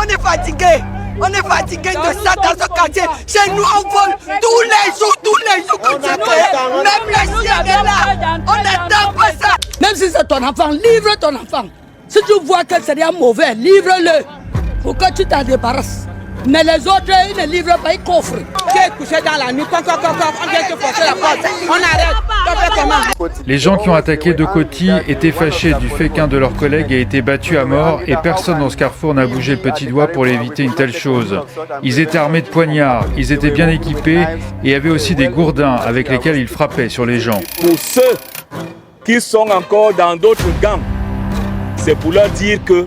est fatigué. On est fatigué de ça dans ce quartier. Chez nous, on vole tous les jours comme ça. Même les chiens est là. On n'attend pas ça. Même si c'est ton enfant, livre ton enfant. Si tu vois que c'est mauvais, livre-le. Pour que tu t'en débarrasses. Mais les autres, ils ne livrent pas, ils coffrent. Qui est couché dans la nuit, on vient te forcer la porte. On arrête. On fait comment? Les gens qui ont attaqué Dokoti étaient fâchés du fait qu'un de leurs collègues ait été battu à mort et personne dans ce carrefour n'a bougé le petit doigt pour éviter une telle chose. Ils étaient armés de poignards, ils étaient bien équipés et avaient aussi des gourdins avec lesquels ils frappaient sur les gens. Pour ceux qui sont encore dans d'autres gangs, c'est pour leur dire que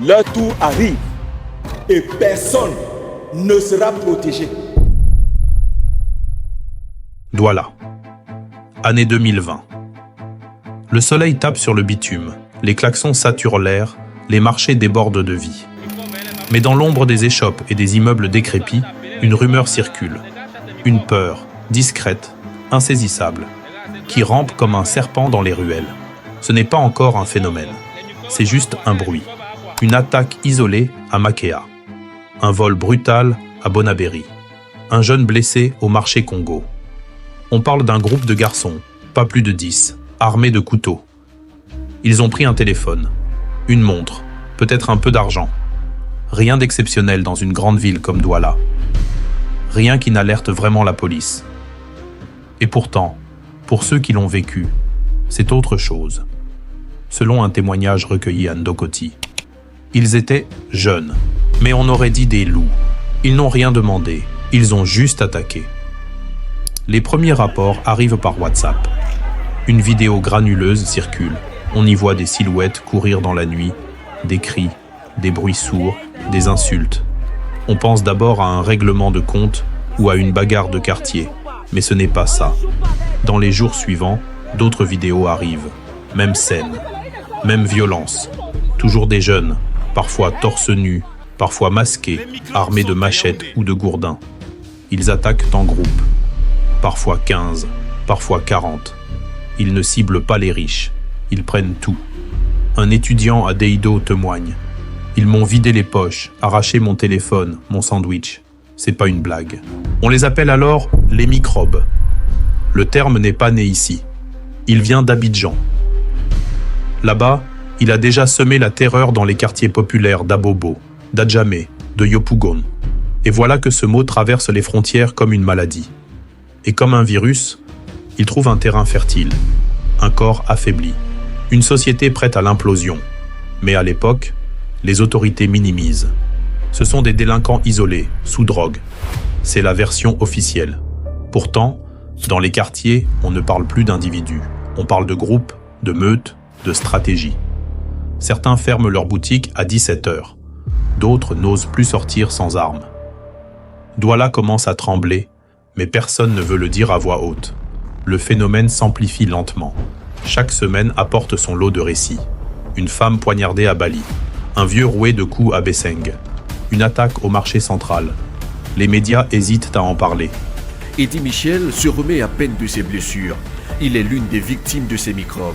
leur tour arrive et personne ne sera protégé. Douala, année 2020. Le soleil tape sur le bitume, les klaxons saturent l'air, les marchés débordent de vie. Mais dans l'ombre des échoppes et des immeubles décrépits, une rumeur circule. Une peur, discrète, insaisissable, qui rampe comme un serpent dans les ruelles. Ce n'est pas encore un phénomène, c'est juste un bruit. Une attaque isolée à Makea. Un vol brutal à Bonabéry. Un jeune blessé au marché Congo. On parle d'un groupe de garçons, pas plus de 10, armés de couteaux. Ils ont pris un téléphone, une montre, peut-être un peu d'argent. Rien d'exceptionnel dans une grande ville comme Douala. Rien qui n'alerte vraiment la police. Et pourtant, pour ceux qui l'ont vécu, c'est autre chose. Selon un témoignage recueilli à Ndokoti, ils étaient jeunes, mais on aurait dit des loups. Ils n'ont rien demandé, ils ont juste attaqué. Les premiers rapports arrivent par WhatsApp. Une vidéo granuleuse circule. On y voit des silhouettes courir dans la nuit, des cris, des bruits sourds, des insultes. On pense d'abord à un règlement de compte ou à une bagarre de quartier, mais ce n'est pas ça. Dans les jours suivants, d'autres vidéos arrivent. Même scène, même violence. Toujours des jeunes, parfois torse nu, parfois masqués, armés de machettes ou de gourdins. Ils attaquent en groupe, parfois 15, parfois 40. Ils ne ciblent pas les riches, ils prennent tout. Un étudiant à Deido témoigne. Ils m'ont vidé les poches, arraché mon téléphone, mon sandwich. C'est pas une blague. On les appelle alors les microbes. Le terme n'est pas né ici. Il vient d'Abidjan. Là-bas, il a déjà semé la terreur dans les quartiers populaires d'Abobo, d'Adjamé, de Yopougon. Et voilà que ce mot traverse les frontières comme une maladie. Et comme un virus, il trouve un terrain fertile, un corps affaibli, une société prête à l'implosion. Mais à l'époque, les autorités minimisent. Ce sont des délinquants isolés, sous drogue. C'est la version officielle. Pourtant, dans les quartiers, on ne parle plus d'individus. On parle de groupes, de meutes, de stratégies. Certains ferment leurs boutiques à 17h. D'autres n'osent plus sortir sans armes. Douala commence à trembler, mais personne ne veut le dire à voix haute. Le phénomène s'amplifie lentement. Chaque semaine apporte son lot de récits. Une femme poignardée à Bali, un vieux roué de coups à Besseng, une attaque au marché central. Les médias hésitent à en parler. Eddie Michel se remet à peine de ses blessures. Il est l'une des victimes de ces microbes.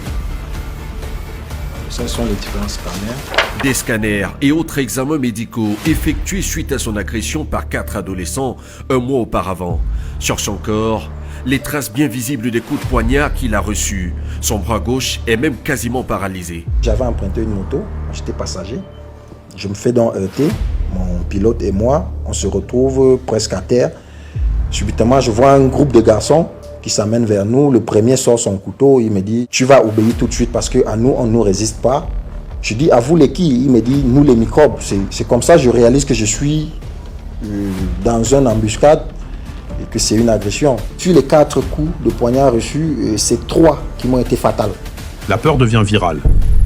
Ce sont les différents scanners. Des scanners et autres examens médicaux effectués suite à son agression par 4 adolescents un mois auparavant. Sur son corps, les traces bien visibles des coups de poignard qu'il a reçus. Son bras gauche est même quasiment paralysé. J'avais emprunté une moto, j'étais passager. Je me fais donc heurter, mon pilote et moi, on se retrouve presque à terre. Subitement, je vois un groupe de garçons qui s'amène vers nous. Le premier sort son couteau, il me dit « Tu vas obéir tout de suite parce qu'à nous, on ne nous résiste pas. » Je dis « À vous les qui ?» Il me dit « Nous les microbes. » C'est comme ça que je réalise que je suis dans une embuscade et que c'est une agression. Sur les 4 coups de poignard reçus, c'est 3 qui m'ont été fatals. La peur devient virale.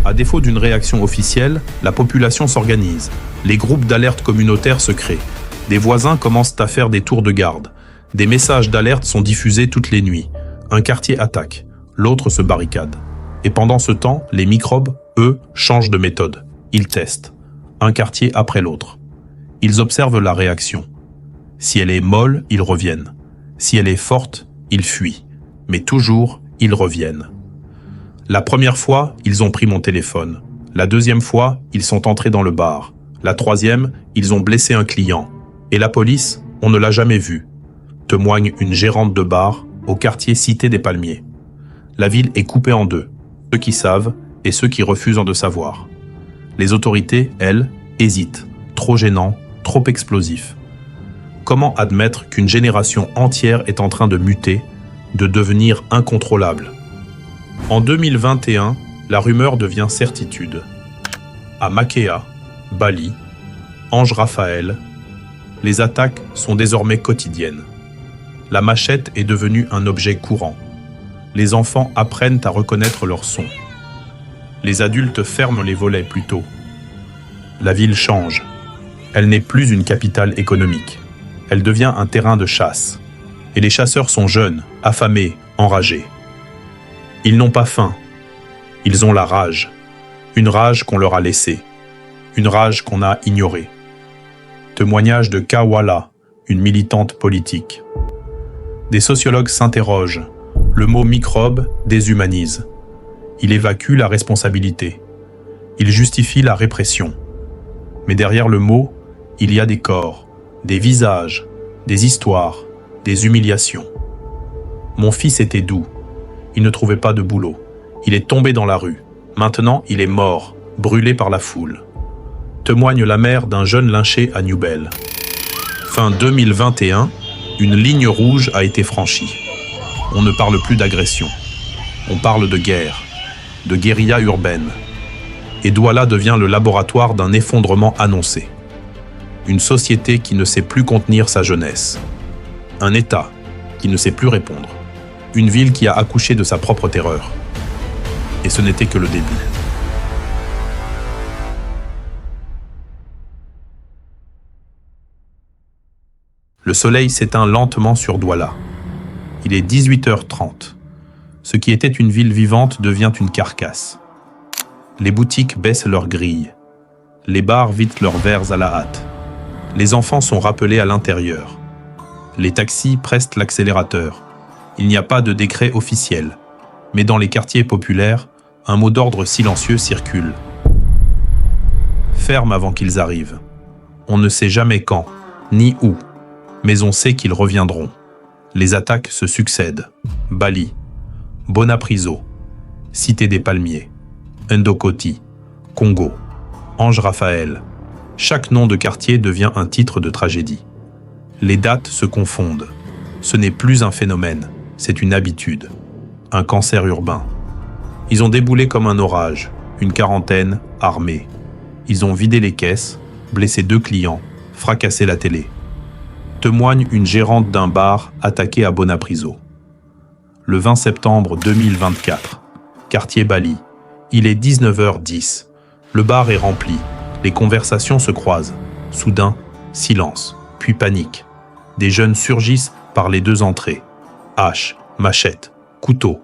À défaut d'une réaction officielle, la population s'organise. Les groupes d'alerte communautaires se créent. Des voisins commencent à faire des tours de garde. Des messages d'alerte sont diffusés toutes les nuits. Un quartier attaque, l'autre se barricade. Et pendant ce temps, les microbes, eux, changent de méthode. Ils testent, un quartier après l'autre. Ils observent la réaction. Si elle est molle, ils reviennent. Si elle est forte, ils fuient. Mais toujours, ils reviennent. La première fois, ils ont pris mon téléphone. La deuxième fois, ils sont entrés dans le bar. La troisième, ils ont blessé un client. Et la police, on ne l'a jamais vue, témoigne une gérante de bar au quartier Cité des Palmiers. La ville est coupée en deux, ceux qui savent et ceux qui refusent de savoir. Les autorités, elles, hésitent, trop gênant, trop explosif. Comment admettre qu'une génération entière est en train de muter, de devenir incontrôlable? En 2021, la rumeur devient certitude. À Makea, Bali, Ange Raphaël, les attaques sont désormais quotidiennes. La machette est devenue un objet courant. Les enfants apprennent à reconnaître leur son. Les adultes ferment les volets plus tôt. La ville change. Elle n'est plus une capitale économique. Elle devient un terrain de chasse. Et les chasseurs sont jeunes, affamés, enragés. Ils n'ont pas faim. Ils ont la rage. Une rage qu'on leur a laissée. Une rage qu'on a ignorée. Témoignage de Kawala, une militante politique. Des sociologues s'interrogent. Le mot microbe déshumanise. Il évacue la responsabilité. Il justifie la répression. Mais derrière le mot, il y a des corps, des visages, des histoires, des humiliations. Mon fils était doux. Il ne trouvait pas de boulot. Il est tombé dans la rue. Maintenant, il est mort, brûlé par la foule. Témoigne la mère d'un jeune lynché à Newbell. Fin 2021, une ligne rouge a été franchie. On ne parle plus d'agression. On parle de guerre, de guérilla urbaine. Et Douala devient le laboratoire d'un effondrement annoncé. Une société qui ne sait plus contenir sa jeunesse. Un État qui ne sait plus répondre. Une ville qui a accouché de sa propre terreur. Et ce n'était que le début. Le soleil s'éteint lentement sur Douala. Il est 18h30. Ce qui était une ville vivante devient une carcasse. Les boutiques baissent leurs grilles. Les bars vident leurs verres à la hâte. Les enfants sont rappelés à l'intérieur. Les taxis pressent l'accélérateur. Il n'y a pas de décret officiel. Mais dans les quartiers populaires, un mot d'ordre silencieux circule. Ferme avant qu'ils arrivent. On ne sait jamais quand, ni où, mais on sait qu'ils reviendront. Les attaques se succèdent. Bali, Bonapriso, Cité des Palmiers, Ndokoti, Congo, Ange Raphaël. Chaque nom de quartier devient un titre de tragédie. Les dates se confondent. Ce n'est plus un phénomène, c'est une habitude. Un cancer urbain. Ils ont déboulé comme un orage, une quarantaine, armée. Ils ont vidé les caisses, blessé 2 clients, fracassé la télé. Témoigne une gérante d'un bar attaquée à Bonapriso. Le 20 septembre 2024, quartier Bali. Il est 19h10. Le bar est rempli. Les conversations se croisent. Soudain, silence, puis panique. Des jeunes surgissent par les 2 entrées. Hache, machette, couteau.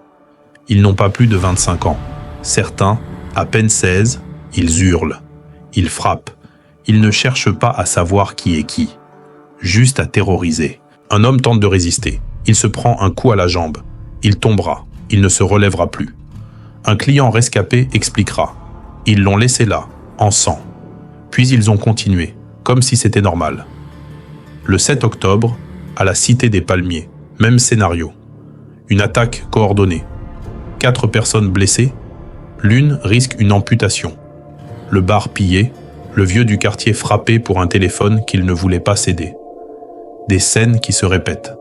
Ils n'ont pas plus de 25 ans. Certains, à peine 16, ils hurlent. Ils frappent. Ils ne cherchent pas à savoir qui est qui. Juste à terroriser. Un homme tente de résister. Il se prend un coup à la jambe. Il tombera. Il ne se relèvera plus. Un client rescapé expliquera. Ils l'ont laissé là, en sang. Puis ils ont continué, comme si c'était normal. Le 7 octobre, à la Cité des Palmiers, même scénario. Une attaque coordonnée. 4 personnes blessées. L'une risque une amputation. Le bar pillé, le vieux du quartier frappé pour un téléphone qu'il ne voulait pas céder. Des scènes qui se répètent,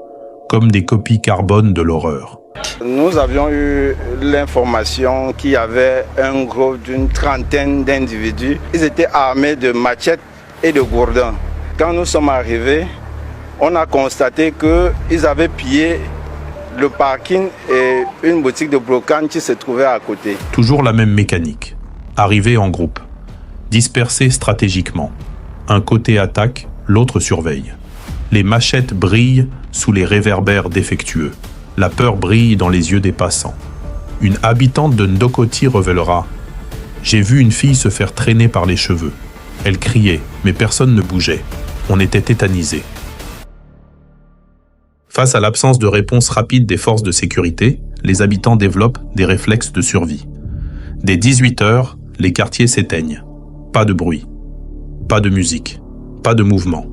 comme des copies carbone de l'horreur. Nous avions eu l'information qu'il y avait un groupe d'une trentaine d'individus. Ils étaient armés de machettes et de gourdins. Quand nous sommes arrivés, on a constaté qu'ils avaient pillé le parking et une boutique de brocante qui se trouvait à côté. Toujours la même mécanique. Arriver en groupe. Dispersés stratégiquement. Un côté attaque, l'autre surveille. Les machettes brillent sous les réverbères défectueux. La peur brille dans les yeux des passants. Une habitante de Ndokoti révélera « J'ai vu une fille se faire traîner par les cheveux. Elle criait, mais personne ne bougeait. On était tétanisés. » Face à l'absence de réponse rapide des forces de sécurité, les habitants développent des réflexes de survie. Dès 18h, les quartiers s'éteignent. Pas de bruit. Pas de musique, pas de mouvement.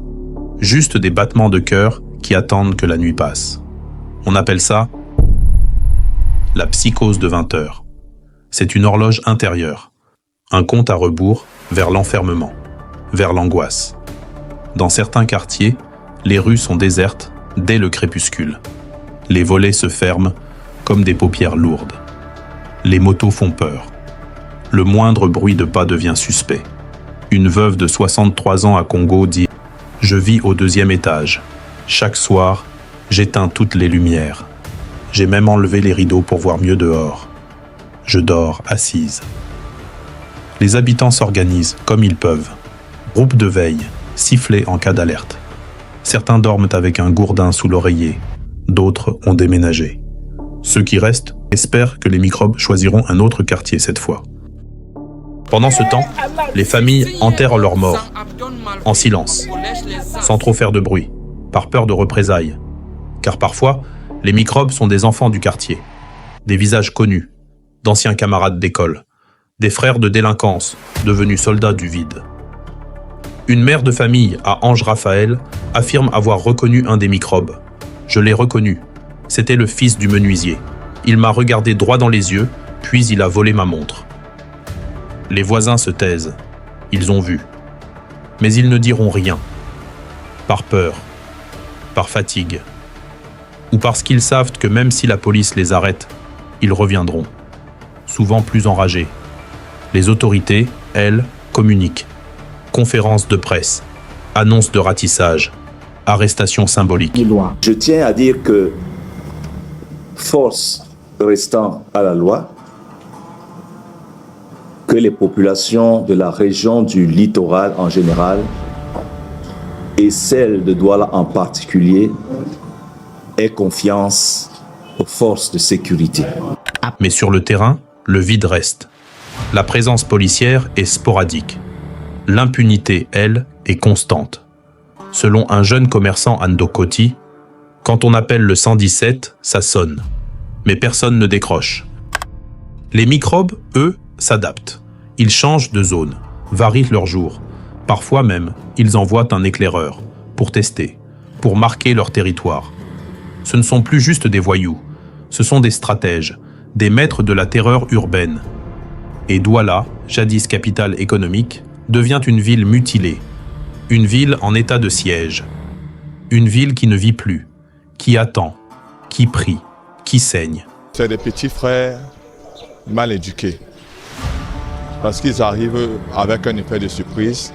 Juste des battements de cœur qui attendent que la nuit passe. On appelle ça la psychose de 20 heures. C'est une horloge intérieure, un compte à rebours vers l'enfermement, vers l'angoisse. Dans certains quartiers, les rues sont désertes dès le crépuscule. Les volets se ferment comme des paupières lourdes. Les motos font peur. Le moindre bruit de pas devient suspect. Une veuve de 63 ans à Congo dit « Je vis au 2e étage. Chaque soir, j'éteins toutes les lumières. J'ai même enlevé les rideaux pour voir mieux dehors. Je dors assise. » Les habitants s'organisent comme ils peuvent. Groupe de veille, sifflet en cas d'alerte. Certains dorment avec un gourdin sous l'oreiller. D'autres ont déménagé. Ceux qui restent espèrent que les microbes choisiront un autre quartier cette fois. Pendant ce temps, les familles enterrent leurs morts, en silence, sans trop faire de bruit, par peur de représailles. Car parfois, les microbes sont des enfants du quartier, des visages connus, d'anciens camarades d'école, des frères de délinquance, devenus soldats du vide. Une mère de famille à Ange-Raphaël affirme avoir reconnu un des microbes. Je l'ai reconnu. C'était le fils du menuisier. Il m'a regardé droit dans les yeux, puis il a volé ma montre. Les voisins se taisent. Ils ont vu. Mais ils ne diront rien. Par peur, par fatigue, ou parce qu'ils savent que même si la police les arrête, ils reviendront, souvent plus enragés. Les autorités, elles, communiquent. Conférences de presse, annonces de ratissage, arrestations symboliques. Je tiens à dire que, force restant à la loi, que les populations de la région du littoral en général et celles de Douala en particulier aient confiance aux forces de sécurité. Mais sur le terrain, le vide reste. La présence policière est sporadique. L'impunité, elle, est constante. Selon un jeune commerçant à Ndokoti, quand on appelle le 117, ça sonne. Mais personne ne décroche. Les microbes, eux, s'adaptent. Ils changent de zone, varient leur jour. Parfois même, ils envoient un éclaireur, pour tester, pour marquer leur territoire. Ce ne sont plus juste des voyous, ce sont des stratèges, des maîtres de la terreur urbaine. Et Douala, jadis capitale économique, devient une ville mutilée, une ville en état de siège, une ville qui ne vit plus, qui attend, qui prie, qui saigne. C'est des petits frères mal éduqués, parce qu'ils arrivent avec un effet de surprise,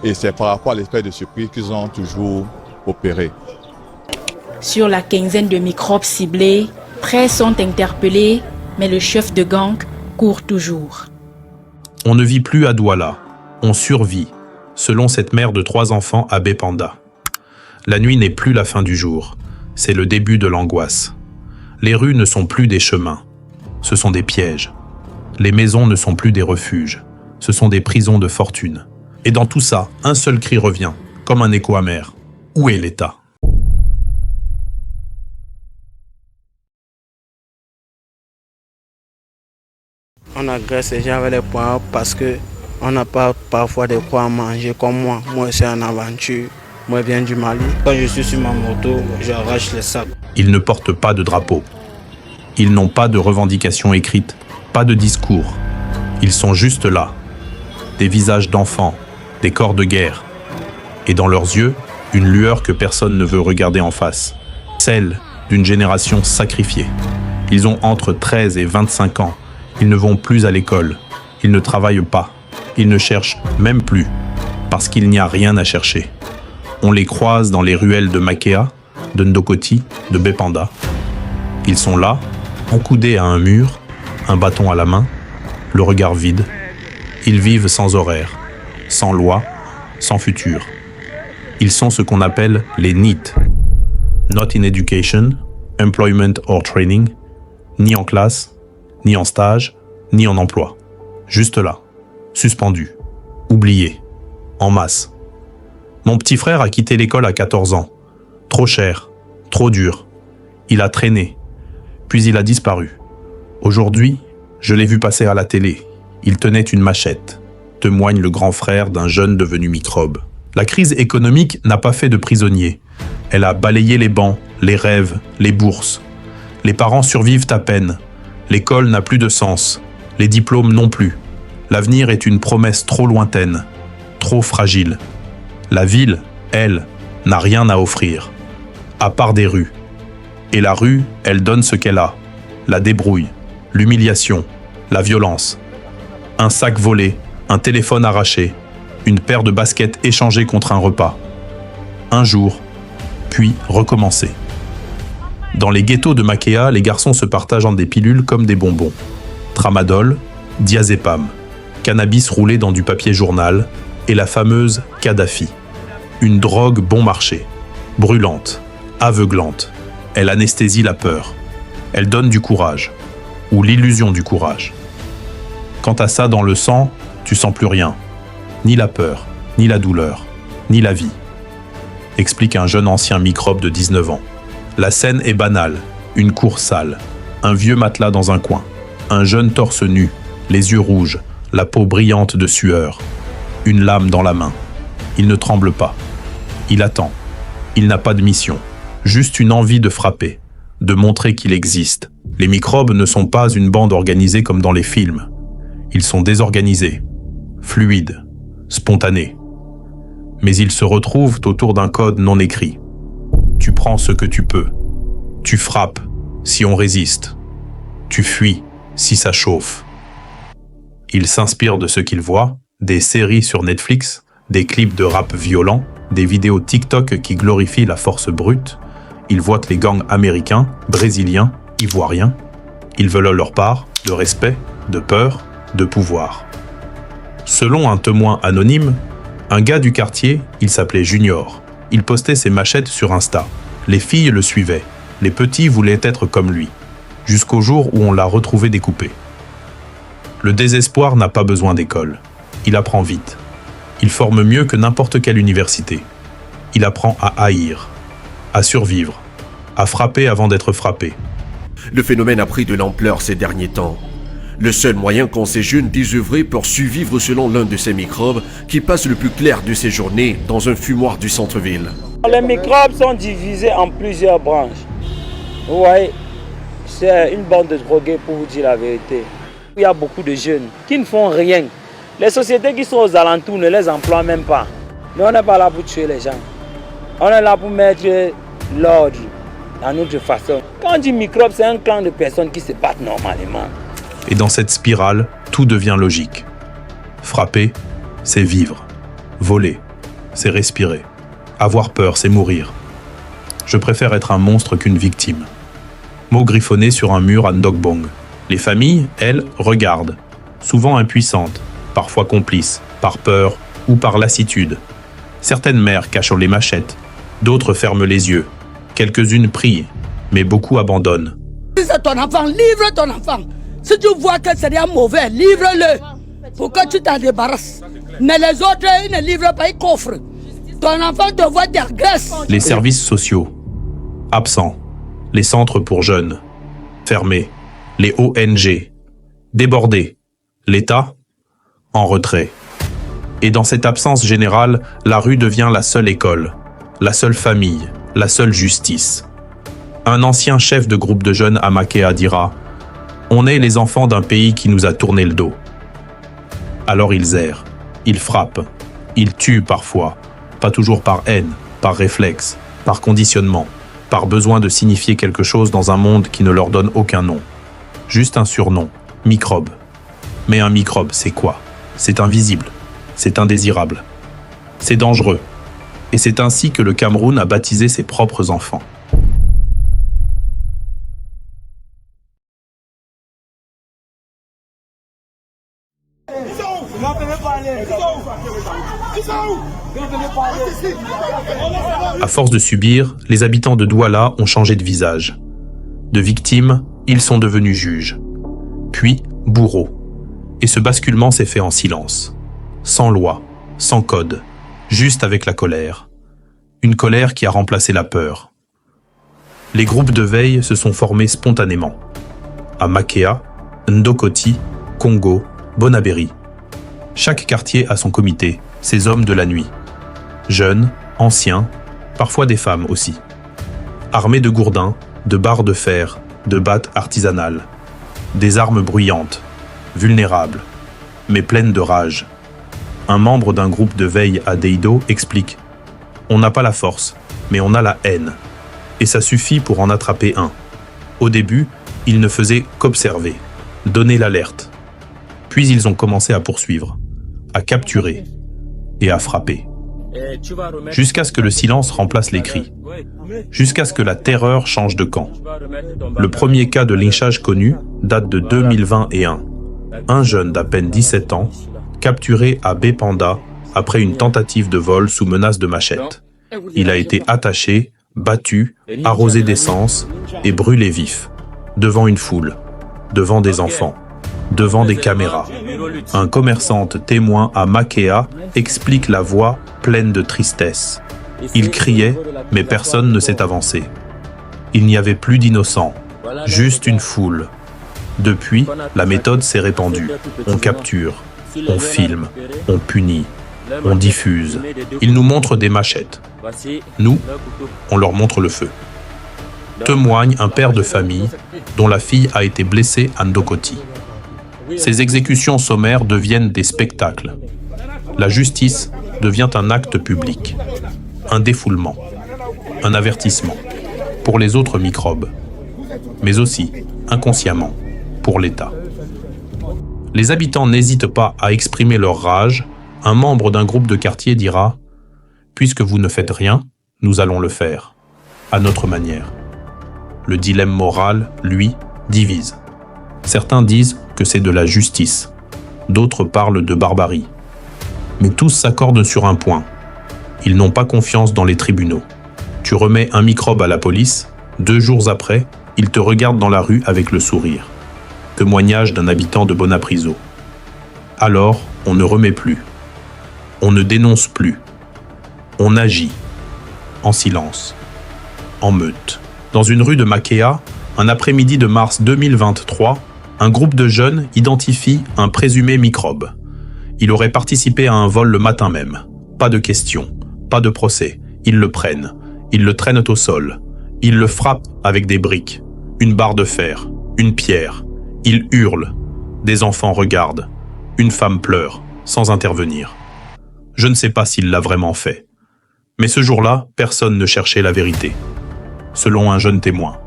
et c'est par rapport à l'effet de surprise qu'ils ont toujours opéré. Sur la quinzaine de microbes ciblés, 13 sont interpellés, mais le chef de gang court toujours. On ne vit plus à Douala, on survit, selon cette mère de 3 enfants à Bépanda. La nuit n'est plus la fin du jour, c'est le début de l'angoisse. Les rues ne sont plus des chemins, ce sont des pièges. Les maisons ne sont plus des refuges, ce sont des prisons de fortune. Et dans tout ça, un seul cri revient, comme un écho amer. Où est l'État ? On agresse les gens avec les poings parce qu'on n'a pas parfois de quoi manger comme moi. Moi, c'est une aventure. Moi, je viens du Mali. Quand je suis sur ma moto, j'arrache les sacs. Ils ne portent pas de drapeau. Ils n'ont pas de revendications écrites, pas de discours. Ils sont juste là. Des visages d'enfants, des corps de guerre. Et dans leurs yeux, une lueur que personne ne veut regarder en face. Celle d'une génération sacrifiée. Ils ont entre 13 et 25 ans. Ils ne vont plus à l'école. Ils ne travaillent pas. Ils ne cherchent même plus. Parce qu'il n'y a rien à chercher. On les croise dans les ruelles de Makea, de Ndokoti, de Bépanda. Ils sont là, encoudés à un mur, un bâton à la main, le regard vide. Ils vivent sans horaire, sans loi, sans futur. Ils sont ce qu'on appelle les NEET. Not in education, employment or training, ni en classe, ni en stage, ni en emploi. Juste là, suspendus, oubliés, en masse. Mon petit frère a quitté l'école à 14 ans. Trop cher, trop dur. Il a traîné, puis il a disparu. Aujourd'hui, je l'ai vu passer à la télé. Il tenait une machette. témoigne le grand frère d'un jeune devenu microbe. La crise économique n'a pas fait de prisonniers. Elle a balayé les bancs, les rêves, les bourses. Les parents survivent à peine. L'école n'a plus de sens. Les diplômes non plus. L'avenir est une promesse trop lointaine, trop fragile. La ville, elle, n'a rien à offrir, à part des rues. Et la rue, elle donne ce qu'elle a. La débrouille, l'humiliation, la violence. Un sac volé, un téléphone arraché, une paire de baskets échangées contre un repas. Un jour, puis recommencer. Dans les ghettos de Makea, les garçons se partagent en des pilules comme des bonbons. Tramadol, diazépam, cannabis roulé dans du papier journal et la fameuse Kadhafi. Une drogue bon marché, brûlante, aveuglante. Elle anesthésie la peur. Elle donne du courage, ou l'illusion du courage. Quant à ça dans le sang, tu sens plus rien. Ni la peur, ni la douleur, ni la vie. Explique un jeune ancien microbe de 19 ans. La scène est banale, une cour sale, un vieux matelas dans un coin, un jeune torse nu, les yeux rouges, la peau brillante de sueur, une lame dans la main. Il ne tremble pas. Il attend. Il n'a pas de mission, juste une envie de frapper, de montrer qu'il existe. Les microbes ne sont pas une bande organisée comme dans les films. Ils sont désorganisés, fluides, spontanés. Mais ils se retrouvent autour d'un code non écrit. Tu prends ce que tu peux. Tu frappes si on résiste. Tu fuis si ça chauffe. Ils s'inspirent de ce qu'ils voient, des séries sur Netflix, des clips de rap violents, des vidéos TikTok qui glorifient la force brute. Ils voient les gangs américains, brésiliens, ivoiriens. Ils veulent leur part de respect, de peur, de pouvoir. Selon un témoin anonyme, un gars du quartier, il s'appelait Junior. Il postait ses machettes sur Insta. Les filles le suivaient. Les petits voulaient être comme lui. Jusqu'au jour où on l'a retrouvé découpé. Le désespoir n'a pas besoin d'école. Il apprend vite. Il forme mieux que n'importe quelle université. Il apprend à haïr, à survivre, à frapper avant d'être frappé. Le phénomène a pris de l'ampleur ces derniers temps. Le seul moyen qu'ont ces jeunes désœuvrés pour survivre selon l'un de ces microbes qui passe le plus clair de ses journées dans un fumoir du centre-ville. Les microbes sont divisés en plusieurs branches. Vous voyez, c'est une bande de drogués pour vous dire la vérité. Il y a beaucoup de jeunes qui ne font rien. Les sociétés qui sont aux alentours ne les emploient même pas. Mais on n'est pas là pour tuer les gens. On est là pour mettre l'ordre à notre façon. Quand on dit microbe, c'est un clan de personnes qui se battent normalement. Et dans cette spirale, tout devient logique. Frapper, c'est vivre. Voler, c'est respirer. Avoir peur, c'est mourir. Je préfère être un monstre qu'une victime. Mot griffonné sur un mur à Ndogbong. Les familles, elles, regardent. Souvent impuissantes, parfois complices, par peur ou par lassitude. Certaines mères cachent les machettes, d'autres ferment les yeux. Quelques-unes prient, mais beaucoup abandonnent. Si c'est ton enfant, livre ton enfant. Si tu vois que c'est mauvais, livre-le. Pour que tu t'en débarrasses. Mais les autres, ils ne livrent pas, ils coffrent. Ton enfant te voit t'agresse. Les services sociaux, absents. Les centres pour jeunes, fermés. Les ONG, débordés. L'État, en retrait. Et dans cette absence générale, la rue devient la seule école, la seule famille, la seule justice. Un ancien chef de groupe de jeunes à Makea dira « On est les enfants d'un pays qui nous a tourné le dos ». Alors ils errent, ils frappent, ils tuent parfois, pas toujours par haine, par réflexe, par conditionnement, par besoin de signifier quelque chose dans un monde qui ne leur donne aucun nom. Juste un surnom, microbe. Mais un microbe, c'est quoi? C'est invisible, c'est indésirable, c'est dangereux. Et c'est ainsi que le Cameroun a baptisé ses propres enfants. À force de subir, les habitants de Douala ont changé de visage. De victimes, ils sont devenus juges, puis bourreaux. Et ce basculement s'est fait en silence, sans loi, sans code, juste avec la colère. Une colère qui a remplacé la peur. Les groupes de veille se sont formés spontanément. À Makea, Ndokoti, Congo, Bonaberi. Chaque quartier a son comité, ses hommes de la nuit. Jeunes, anciens, parfois des femmes aussi. Armés de gourdins, de barres de fer, de battes artisanales. Des armes bruyantes, vulnérables, mais pleines de rage. Un membre d'un groupe de veille à Deido explique « On n'a pas la force, mais on a la haine. Et ça suffit pour en attraper un. Au début, ils ne faisaient qu'observer, donner l'alerte. Puis ils ont commencé à poursuivre, à capturer et à frapper. Jusqu'à ce que le silence remplace les cris. Jusqu'à ce que la terreur change de camp. Le premier cas de lynchage connu date de 2021. Un jeune d'à peine 17 ans, capturé à Bépanda après une tentative de vol sous menace de machette. Il a été attaché, battu, arrosé d'essence et brûlé vif, devant une foule, devant des enfants, devant des caméras. Un commerçant témoin à Makea explique la voix pleine de tristesse. Il criait, mais personne ne s'est avancé. Il n'y avait plus d'innocents, juste une foule. Depuis, la méthode s'est répandue. On capture, on filme, on punit, on diffuse. Ils nous montrent des machettes. Nous, on leur montre le feu. Témoigne un père de famille dont la fille a été blessée à Ndokoti. Ces exécutions sommaires deviennent des spectacles. La justice devient un acte public, un défoulement, un avertissement pour les autres microbes, mais aussi, inconsciemment, pour l'État. Les habitants n'hésitent pas à exprimer leur rage. Un membre d'un groupe de quartier dira « Puisque vous ne faites rien, nous allons le faire, à notre manière ». Le dilemme moral, lui, divise. Certains disent que c'est de la justice, d'autres parlent de barbarie. Mais tous s'accordent sur un point. Ils n'ont pas confiance dans les tribunaux. Tu remets un microbe à la police, 2 jours après, ils te regardent dans la rue avec le sourire. Témoignage d'un habitant de Bonapriso. Alors, on ne remet plus. On ne dénonce plus. On agit. En silence. En meute. Dans une rue de Makea, un après-midi de mars 2023, un groupe de jeunes identifie un présumé microbe. Il aurait participé à un vol le matin même. Pas de questions, pas de procès. Ils le prennent. Ils le traînent au sol. Ils le frappent avec des briques, une barre de fer, une pierre. Ils hurlent. Des enfants regardent. Une femme pleure, sans intervenir. Je ne sais pas s'il l'a vraiment fait. Mais ce jour-là, personne ne cherchait la vérité. Selon un jeune témoin.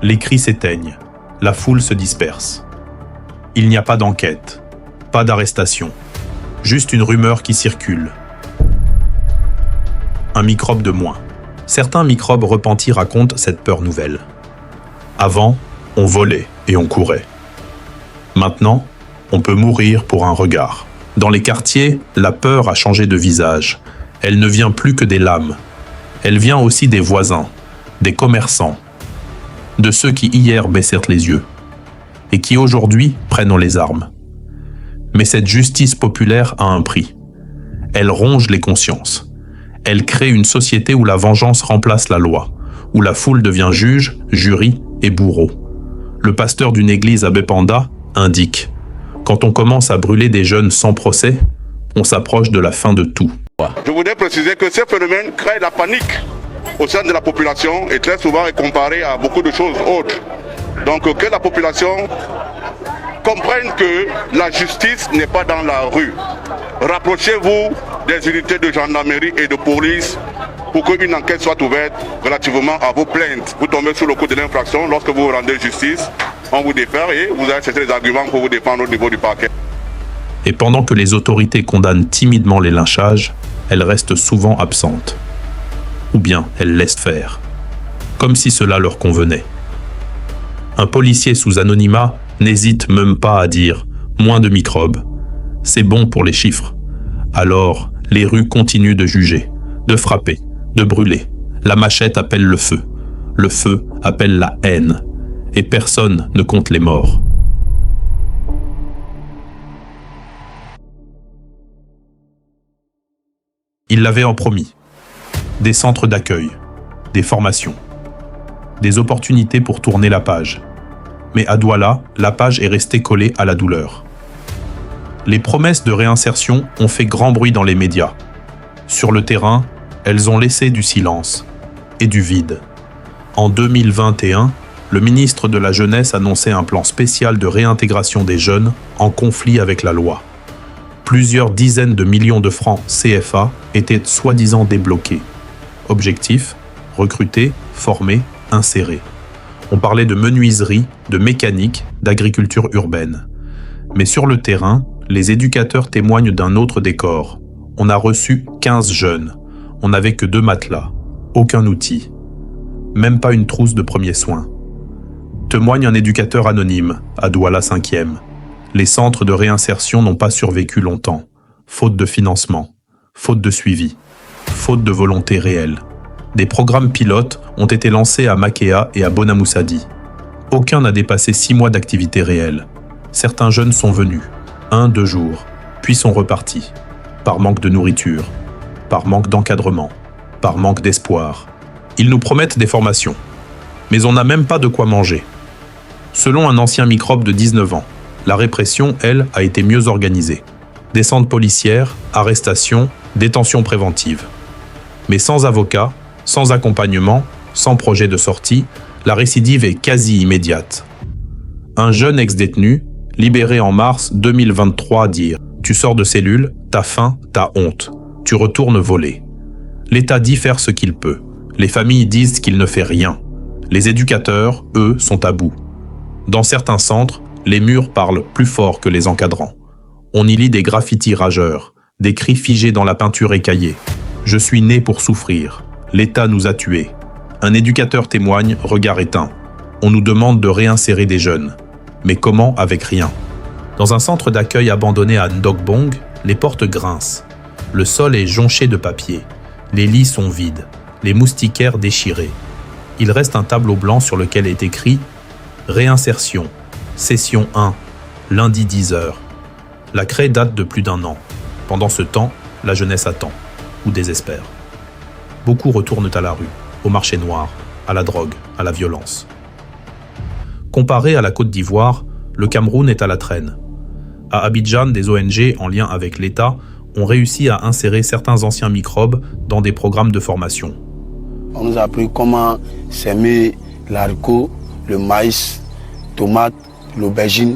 Les cris s'éteignent. La foule se disperse. Il n'y a pas d'enquête, pas d'arrestation, juste une rumeur qui circule. Un microbe de moins. Certains microbes repentis racontent cette peur nouvelle. Avant, on volait et on courait. Maintenant, on peut mourir pour un regard. Dans les quartiers, la peur a changé de visage. Elle ne vient plus que des lames. Elle vient aussi des voisins, des commerçants, de ceux qui hier baissèrent les yeux et qui aujourd'hui prennent les armes. Mais cette justice populaire a un prix. Elle ronge les consciences. Elle crée une société où la vengeance remplace la loi, où la foule devient juge, jury et bourreau. Le pasteur d'une église à Bépanda indique « Quand on commence à brûler des jeunes sans procès, on s'approche de la fin de tout. » Je voudrais préciser que ce phénomène crée la panique au sein de la population et très souvent est comparé à beaucoup de choses autres. Donc que la population comprenne que la justice n'est pas dans la rue. Rapprochez-vous des unités de gendarmerie et de police pour qu'une enquête soit ouverte relativement à vos plaintes. Vous tombez sous le coup de l'infraction lorsque vous rendez justice, on vous défère et vous avez cherché des arguments pour vous défendre au niveau du parquet. Et pendant que les autorités condamnent timidement les lynchages, elles restent souvent absentes. Ou bien elles laissent faire, comme si cela leur convenait. Un policier sous anonymat n'hésite même pas à dire « moins de microbes ». C'est bon pour les chiffres. Alors, les rues continuent de juger, de frapper, de brûler. La machette appelle le feu appelle la haine. Et personne ne compte les morts. Il l'avait en promis. Des centres d'accueil, des formations, des opportunités pour tourner la page. Mais à Douala, la page est restée collée à la douleur. Les promesses de réinsertion ont fait grand bruit dans les médias. Sur le terrain, elles ont laissé du silence et du vide. En 2021, le ministre de la Jeunesse annonçait un plan spécial de réintégration des jeunes en conflit avec la loi. Plusieurs dizaines de millions de francs CFA étaient soi-disant débloqués. Objectif : recruter, former, insérer. On parlait de menuiserie, de mécanique, d'agriculture urbaine. Mais sur le terrain, les éducateurs témoignent d'un autre décor. On a reçu 15 jeunes. On n'avait que 2 matelas. Aucun outil. Même pas une trousse de premiers soins. Témoigne un éducateur anonyme, à Douala 5e. Les centres de réinsertion n'ont pas survécu longtemps. Faute de financement. Faute de suivi. Faute de volonté réelle. Des programmes pilotes ont été lancés à Makea et à Bonamoussadi. Aucun n'a dépassé 6 mois d'activité réelle. Certains jeunes sont venus, 1-2 jours, puis sont repartis. Par manque de nourriture, par manque d'encadrement, par manque d'espoir. Ils nous promettent des formations, mais on n'a même pas de quoi manger. Selon un ancien microbe de 19 ans, la répression, elle, a été mieux organisée. Descente policière, arrestation, détention préventive. Mais sans avocat, sans accompagnement, sans projet de sortie, la récidive est quasi immédiate. Un jeune ex-détenu, libéré en mars 2023, dire « Tu sors de cellule, t'as faim, t'as honte. Tu retournes voler. » L'État dit faire ce qu'il peut. Les familles disent qu'il ne fait rien. Les éducateurs, eux, sont à bout. Dans certains centres, les murs parlent plus fort que les encadrants. On y lit des graffitis rageurs, des cris figés dans la peinture écaillée. « Je suis né pour souffrir. L'État nous a tués. » Un éducateur témoigne, regard éteint. On nous demande de réinsérer des jeunes. Mais comment avec rien? Dans un centre d'accueil abandonné à Ndogbong, les portes grincent. Le sol est jonché de papier. Les lits sont vides. Les moustiquaires déchirés. Il reste un tableau blanc sur lequel est écrit « Réinsertion, session 1, lundi 10h ». La craie date de plus d'1 an. Pendant ce temps, la jeunesse attend, ou désespère. Beaucoup retournent à la rue, au marché noir, à la drogue, à la violence. Comparé à la Côte d'Ivoire, le Cameroun est à la traîne. À Abidjan, des ONG en lien avec l'État ont réussi à insérer certains anciens microbes dans des programmes de formation. On nous a appris comment s'aimer l'haricot, le maïs, tomate, l'aubergine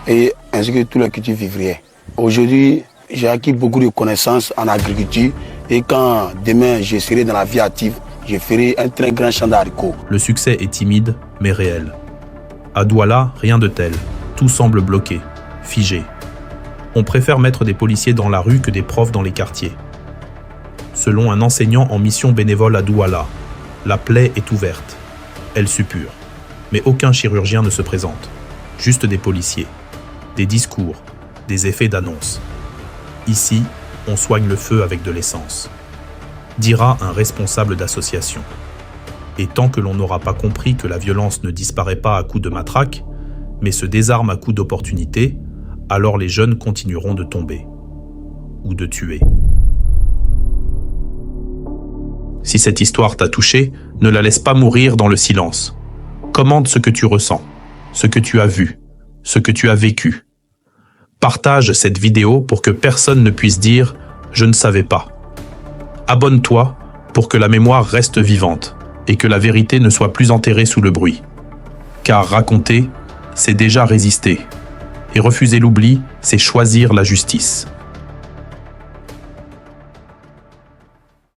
et ainsi que tous les cultures vivrières. Aujourd'hui, j'ai acquis beaucoup de connaissances en agriculture et quand demain je serai dans la vie active, je ferai un très grand champ d'haricots. Le succès est timide, mais réel. À Douala, rien de tel. Tout semble bloqué, figé. On préfère mettre des policiers dans la rue que des profs dans les quartiers. Selon un enseignant en mission bénévole à Douala, la plaie est ouverte. Elle suppure. Mais aucun chirurgien ne se présente. Juste des policiers. Des discours. Des effets d'annonce. Ici, on soigne le feu avec de l'essence. Dira un responsable d'association. Et tant que l'on n'aura pas compris que la violence ne disparaît pas à coups de matraque, mais se désarme à coups d'opportunité, alors les jeunes continueront de tomber. Ou de tuer. Si cette histoire t'a touché, ne la laisse pas mourir dans le silence. Commente ce que tu ressens, ce que tu as vu, ce que tu as vécu. Partage cette vidéo pour que personne ne puisse dire « je ne savais pas ». Abonne-toi pour que la mémoire reste vivante et que la vérité ne soit plus enterrée sous le bruit. Car raconter, c'est déjà résister. Et refuser l'oubli, c'est choisir la justice.